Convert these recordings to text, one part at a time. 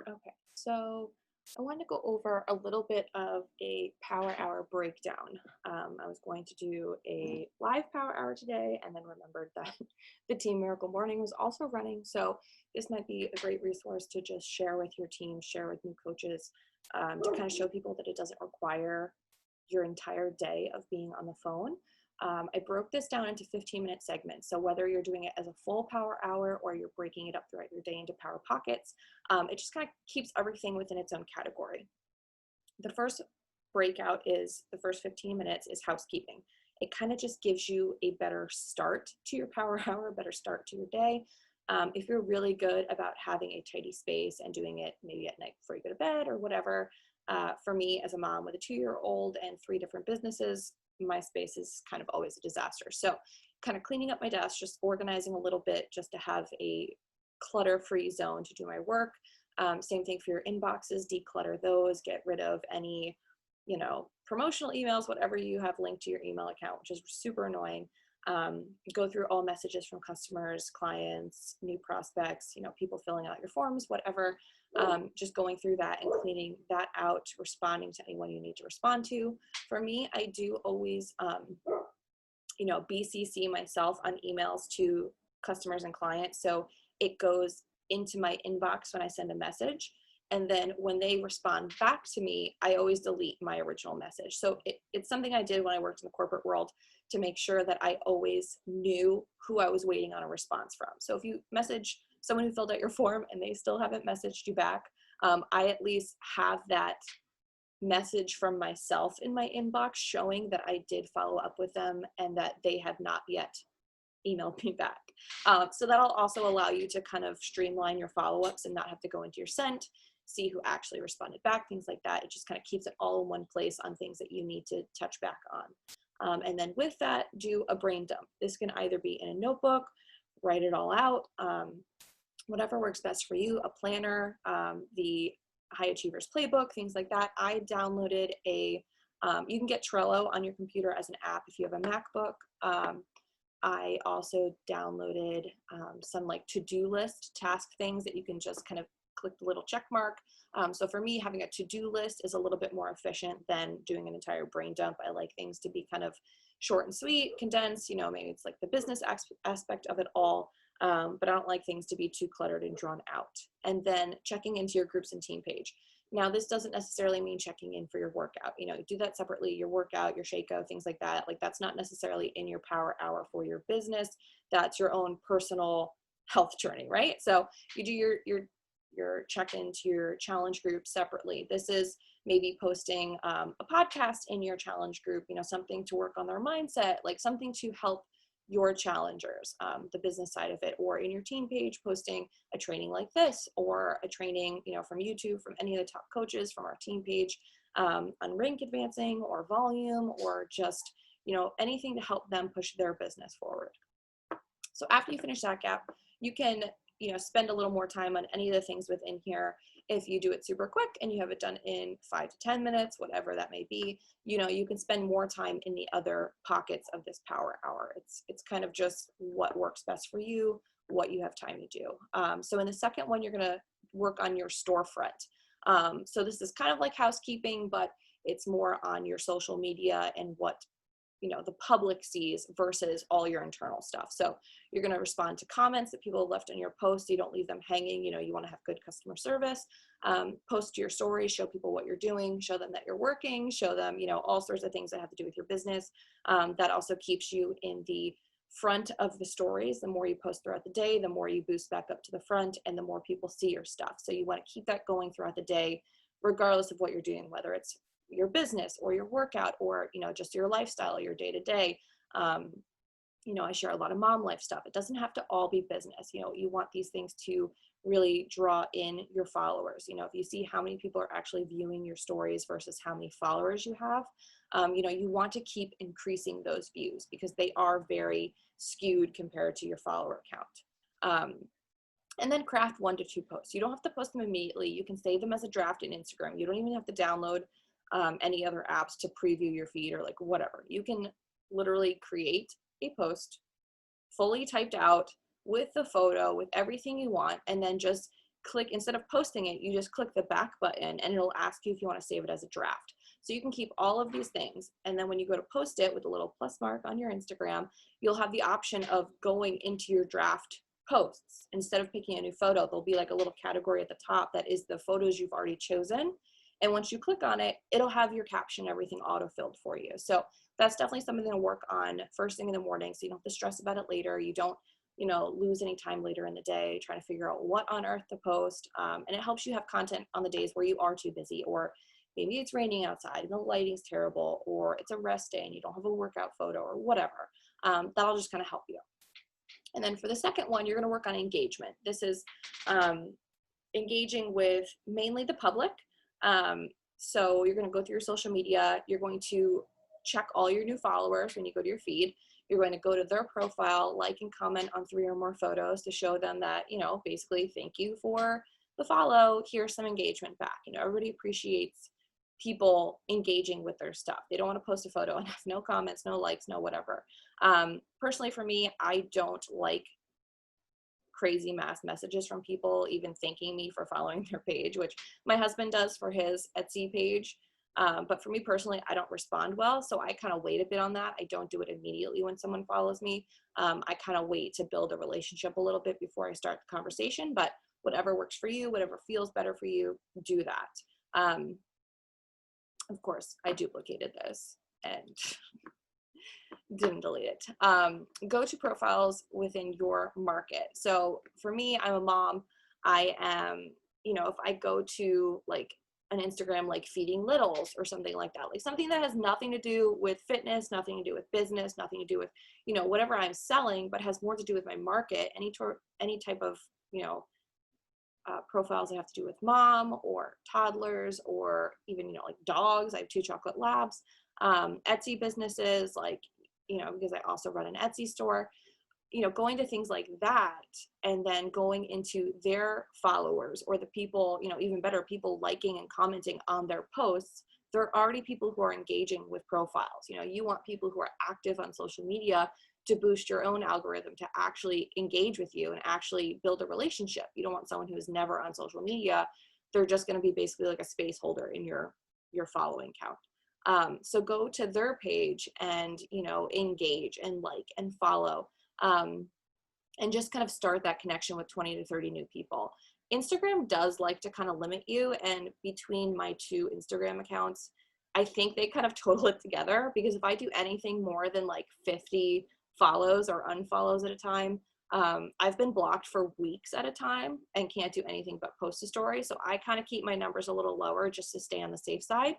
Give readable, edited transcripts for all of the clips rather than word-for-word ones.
Okay, so I wanted to go over a little bit of a power hour breakdown. I was going to do a live power hour today and then remembered that the Team Miracle Morning was also running. So this might be a great resource to just share with your team, share with new coaches, to kind of show people that it doesn't require your entire day of being on the phone. I broke this down into 15-minute segments. So whether you're doing it as a full power hour or you're breaking it up throughout your day into power pockets, it just kind of keeps everything within its own category. The first breakout is the first 15 minutes is housekeeping. It kind of just gives you a better start to your power hour, a better start to your day. If you're really good about having a tidy space and doing it maybe at night before you go to bed or whatever, for me as a mom with a 2-year-old and 3 different businesses, my space is kind of always a disaster. So kind of cleaning up my desk, just organizing a little bit just to have a clutter-free zone to do my work. Same thing for your inboxes, declutter those, get rid of any, promotional emails, whatever you have linked to your email account, which is super annoying. Go through all messages from customers, clients, new prospects, people filling out your forms, whatever. Just going through that and cleaning that out, responding to anyone you need to respond to. For me, I do always, BCC myself on emails to customers and clients. So it goes into my inbox when I send a message. And then when they respond back to me, I always delete my original message. So it's something I did when I worked in the corporate world to make sure that I always knew who I was waiting on a response from. So if you message someone who filled out your form and they still haven't messaged you back, I at least have that message from myself in my inbox showing that I did follow up with them and that they have not yet emailed me back. So that'll also allow you to kind of streamline your follow-ups and not have to go into your sent, see who actually responded back, things like that. It just kind of keeps it all in one place on things that you need to touch back on. And then with that, do a brain dump. This can either be in a notebook, write it all out, whatever works best for you, a planner, the High Achievers Playbook, things like that. I downloaded you can get Trello on your computer as an app if you have a MacBook. I also downloaded some like to-do list task things that you can just kind of click the little check mark. So for me, having a to-do list is a little bit more efficient than doing an entire brain dump. I like things to be kind of short and sweet, condensed, maybe it's like the business aspect of it all. But I don't like things to be too cluttered and drawn out. And then checking into your groups and team page. Now, this doesn't necessarily mean checking in for your workout. Do that separately, your workout, your shake-out, things like that. Like that's not necessarily in your power hour for your business. That's your own personal health journey, right? So you do your check-in to your challenge group separately. This is maybe posting a podcast in your challenge group, something to work on their mindset, like something to help your challengers, the business side of it, or in your team page, posting a training like this, or a training, from YouTube, from any of the top coaches, from our team page, on rank advancing or volume, or just, anything to help them push their business forward. So after you finish that gap, you can, spend a little more time on any of the things within here. If you do it super quick and you have it done in 5 to 10 minutes, whatever that may be, you can spend more time in the other pockets of this power hour. It's kind of just what works best for you, what you have time to do. So in the second one, you're going to work on your storefront. So this is kind of like housekeeping, but it's more on your social media and what the public sees versus all your internal stuff. So you're going to respond to comments that people have left on your post. You don't leave them hanging. You want to have good customer service. Post to your stories, show people what you're doing, show them that you're working, show them, all sorts of things that have to do with your business. That also keeps you in the front of the stories. The more you post throughout the day, the more you boost back up to the front and the more people see your stuff. So you want to keep that going throughout the day, regardless of what you're doing, whether it's your business or your workout or, just your lifestyle, your day-to-day. I share a lot of mom life stuff. It doesn't have to all be business. You want these things to really draw in your followers. If you see how many people are actually viewing your stories versus how many followers you have, you want to keep increasing those views because they are very skewed compared to your follower count. And then craft 1 to 2 posts. You don't have to post them immediately. You can save them as a draft in Instagram. You don't even have to download any other apps to preview your feed or like whatever. You can literally create a post fully typed out with the photo, with everything you want, and then just click, instead of posting it, you just click the back button and it'll ask you if you want to save it as a draft. So you can keep all of these things. And then when you go to post it with a little plus mark on your Instagram, you'll have the option of going into your draft posts. Instead of picking a new photo, there'll be like a little category at the top that is the photos you've already chosen. And once you click on it, it'll have your caption, everything auto-filled for you. So that's definitely something to work on first thing in the morning, so you don't have to stress about it later. You don't, lose any time later in the day trying to figure out what on earth to post. And it helps you have content on the days where you are too busy, or maybe it's raining outside and the lighting's terrible, or it's a rest day and you don't have a workout photo or whatever. That'll just kind of help you. And then for the second one, you're going to work on engagement. This is engaging with mainly the public. So you're going to go through your social media. You're going to check all your new followers when you go to your feed. You're going to go to their profile, like and comment on 3 or more photos to show them that, basically, thank you for the follow. Here's some engagement back. Everybody appreciates people engaging with their stuff. They don't want to post a photo and have no comments, no likes, no whatever. Personally, for me, I don't like crazy mass messages from people even thanking me for following their page, which my husband does for his Etsy page. But for me personally, I don't respond well. So I kind of wait a bit on that. I don't do it immediately when someone follows me. I kind of wait to build a relationship a little bit before I start the conversation, but whatever works for you, whatever feels better for you, do that. Of course, I duplicated this and didn't delete it. Go to profiles within your market. So for me, I'm a mom. I am, if I go to like an Instagram, like Feeding Littles or something like that, like something that has nothing to do with fitness, nothing to do with business, nothing to do with, whatever I'm selling, but has more to do with my market, any type of, profiles that have to do with mom or toddlers or even, like dogs. I have 2 chocolate labs, Etsy businesses, like, because I also run an Etsy store, going to things like that, and then going into their followers or the people, even better, people liking and commenting on their posts. There are already people who are engaging with profiles. You want people who are active on social media to boost your own algorithm to actually engage with you and actually build a relationship. You don't want someone who is never on social media. They're just going to be basically like a space holder in your following count. So go to their page and, engage and like and follow, and just kind of start that connection with 20 to 30 new people. Instagram does like to kind of limit you, and between my 2 Instagram accounts, I think they kind of total it together, because if I do anything more than like 50 follows or unfollows at a time, I've been blocked for weeks at a time and can't do anything but post a story. So I kind of keep my numbers a little lower just to stay on the safe side.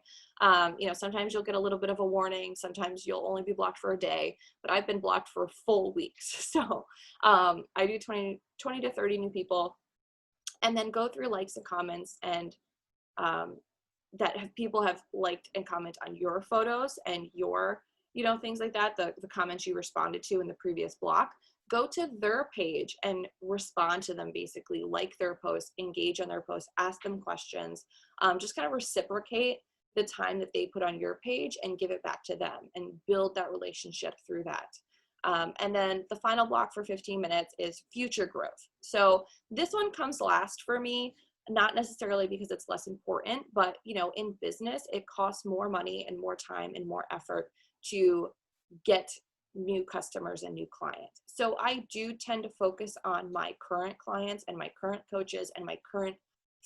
Sometimes you'll get a little bit of a warning. Sometimes you'll only be blocked for a day, but I've been blocked for full weeks. So I do 20 to 30 new people, and then go through likes and comments, and people have liked and comment on your photos and your, things like that, the comments you responded to in the previous block. Go to their page and respond to them, basically like their posts, engage on their posts, ask them questions, just kind of reciprocate the time that they put on your page and give it back to them and build that relationship through that. And then the final block for 15 minutes is future growth. So this one comes last for me, not necessarily because it's less important, but in business, it costs more money and more time and more effort to get new customers and new clients. So I do tend to focus on my current clients and my current coaches and my current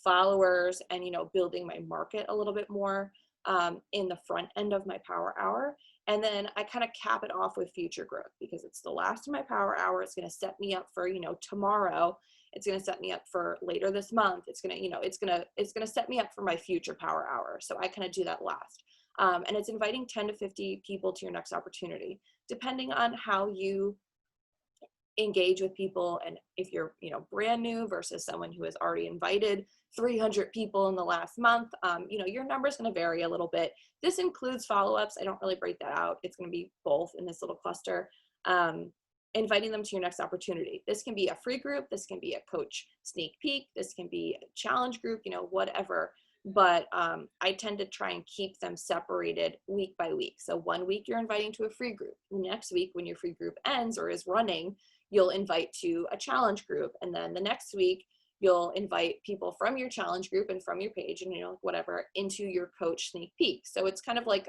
followers, and building my market a little bit more in the front end of my power hour. And then I kind of cap it off with future growth, because it's the last of my power hour. It's going to set me up for, tomorrow. It's going to set me up for later this month. It's going to, it's going to set me up for my future power hour. So I kind of do that last. And it's inviting 10 to 50 people to your next opportunity, depending on how you engage with people. And if you're, brand new versus someone who has already invited 300 people in the last month, your number is going to vary a little bit. This includes follow-ups. I don't really break that out. It's going to be both in this little cluster. Inviting them to your next opportunity. This can be a free group. This can be a coach sneak peek. This can be a challenge group, whatever. But I tend to try and keep them separated week by week. So one week you're inviting to a free group. The next week, when your free group ends or is running, you'll invite to a challenge group. And then the next week, you'll invite people from your challenge group and from your page and, whatever, into your coach sneak peek. So it's kind of like,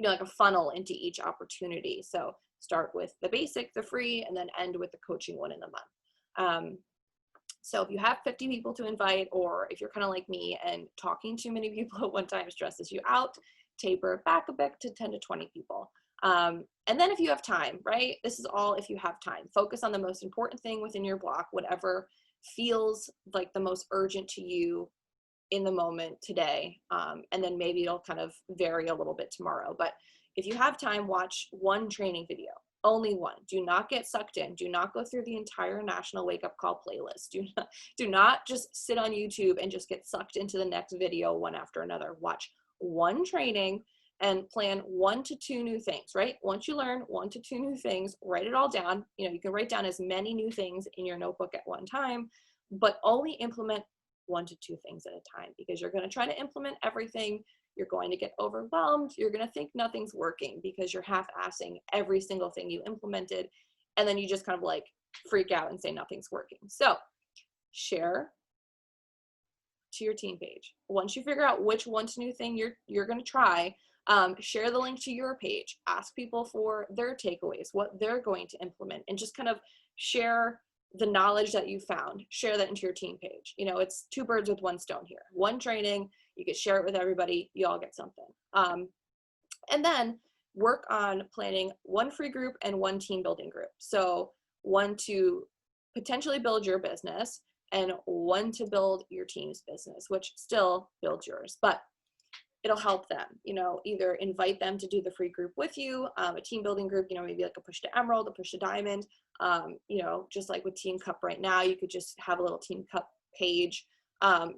like a funnel into each opportunity. So start with the basic, the free, and then end with the coaching one in the month. So if you have 50 people to invite, or if you're kind of like me and talking too many people at one time stresses you out, taper it back a bit to 10 to 20 people. And then if you have time, right? This is all if you have time. Focus on the most important thing within your block, whatever feels like the most urgent to you in the moment today. And then maybe it'll kind of vary a little bit tomorrow. But if you have time, watch one training video. Only one. Do not get sucked in. Do not go through the entire National Wake Up Call playlist. Do not just sit on YouTube and just get sucked into the next video one after another. Watch one training and plan 1 to 2 new things, right? Once you learn 1 to 2 new things, write it all down. You can write down as many new things in your notebook at one time, but only implement 1 to 2 things at a time, because you're going to try to implement everything. You're going to get overwhelmed. You're going to think nothing's working because you're half-assing every single thing you implemented. And then you just kind of like freak out and say nothing's working. So share to your team page. Once you figure out which 1 to new thing you're going to try, share the link to your page. Ask people for their takeaways, what they're going to implement, and just kind of share the knowledge that you found. Share that into your team page. It's 2 birds with 1 stone here. One training, you could share it with everybody, you all get something. And then work on planning 1 free group and 1 team building group. So 1 to potentially build your business, and 1 to build your team's business, which still builds yours, but it'll help them, either invite them to do the free group with you, a team building group, maybe like a push to emerald, a push to diamond, just like with Team Cup right now, you could just have a little Team Cup page,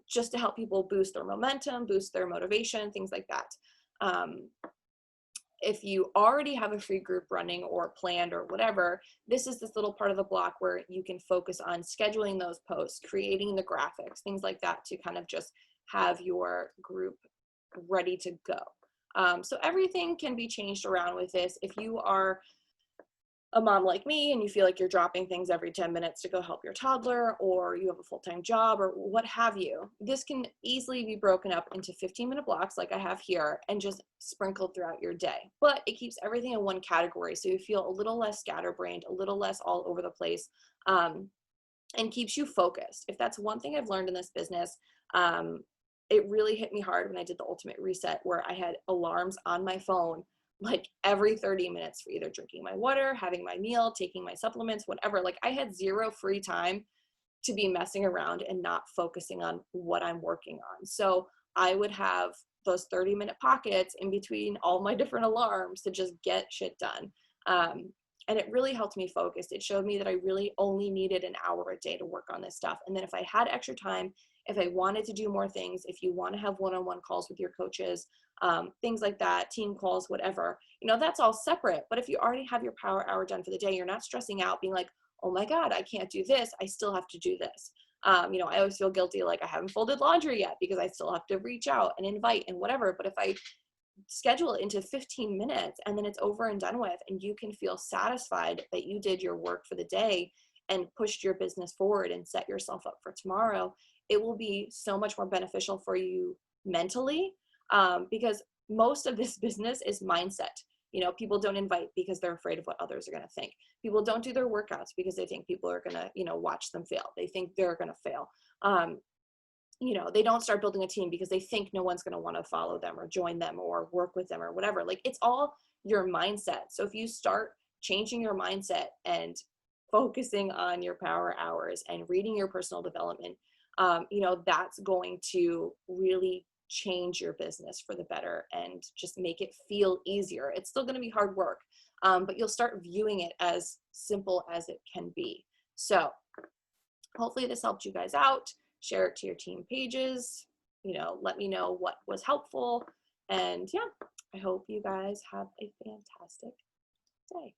just to help people boost their momentum, boost their motivation, things like that. If you already have a free group running or planned or whatever, this is this little part of the block where you can focus on scheduling those posts, creating the graphics, things like that, to kind of just have your group ready to go. So everything can be changed around with this. If you are a mom like me and you feel like you're dropping things every 10 minutes to go help your toddler, or you have a full-time job or what have you, this can easily be broken up into 15-minute blocks like I have here and just sprinkled throughout your day. But it keeps everything in one category, so you feel a little less scatterbrained, a little less all over the place, and keeps you focused. If that's one thing I've learned in this business, it really hit me hard when I did the ultimate reset, where I had alarms on my phone like every 30 minutes for either drinking my water, having my meal, taking my supplements, whatever. Like I had zero free time to be messing around and not focusing on what I'm working on. So I would have those 30-minute pockets in between all my different alarms to just get shit done. And it really helped me focus. It showed me that I really only needed an hour a day to work on this stuff. And then if I had extra time, if I wanted to do more things, if you want to have one-on-one calls with your coaches, things like that, team calls, whatever, that's all separate. But if you already have your power hour done for the day, you're not stressing out being like, oh my God, I can't do this. I still have to do this. I always feel guilty, like I haven't folded laundry yet because I still have to reach out and invite and whatever. But if I schedule it into 15 minutes and then it's over and done with, and you can feel satisfied that you did your work for the day and pushed your business forward and set yourself up for tomorrow, it will be so much more beneficial for you mentally, because most of this business is mindset. People don't invite because they're afraid of what others are going to think. People don't do their workouts because they think people are going to, watch them fail. They think they're going to fail. They don't start building a team because they think no one's going to want to follow them or join them or work with them or whatever. Like it's all your mindset. So if you start changing your mindset and focusing on your power hours and reading your personal development, that's going to really change your business for the better and just make it feel easier. It's still going to be hard work, but you'll start viewing it as simple as it can be. So hopefully this helped you guys out. Share it to your team pages, let me know what was helpful. And yeah, I hope you guys have a fantastic day.